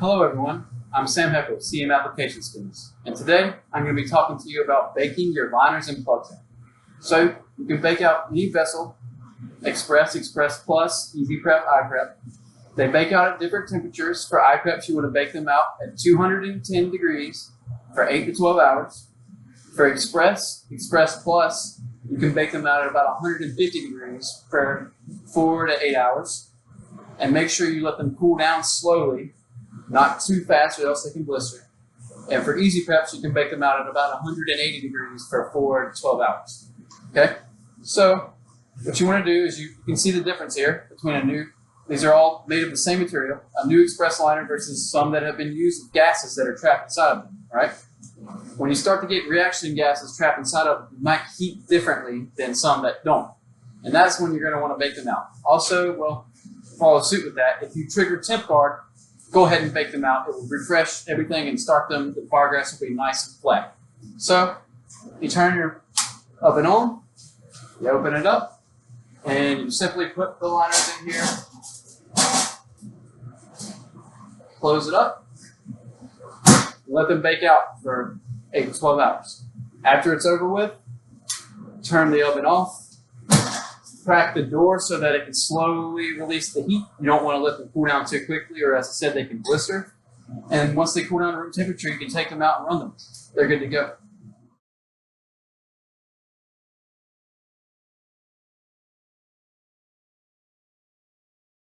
Hello everyone, I'm Sam Heckle, CM Application Skills, and today I'm going to be talking to you about baking your liners and plugs out. So you can bake out any vessel, Express, Express Plus, Easy Prep, iPrep. They bake out at different temperatures. For iPreps, you want to bake them out at 210 degrees for 8 to 12 hours. For Express, Express Plus, you can bake them out at about 150 degrees for 4 to 8 hours. And make sure you let them cool down slowly, not too fast or else they can blister. And for Easy Preps, you can bake them out at about 180 degrees for 4 to 12 hours. Okay? So what you want to do is you can see the difference here between these are all made of the same material, a new Express liner versus some that have been used with gases that are trapped inside of them, right? When you start to get reaction gases trapped inside of them, you might heat differently than some that don't. And that's when you're going to want to bake them out. Also, well, follow suit with that. If you trigger temp guard, go ahead and bake them out. It will refresh everything and start them. The bar grass will be nice and flat. So you turn your oven on, you open it up, and you simply put the liners in here, close it up, let them bake out for 8 to 12 hours. After it's over with, turn the oven off, crack the door so that it can slowly release the heat. You don't want to let them cool down too quickly, or as I said, they can blister. And once they cool down to room temperature, you can take them out and run them. They're good to go.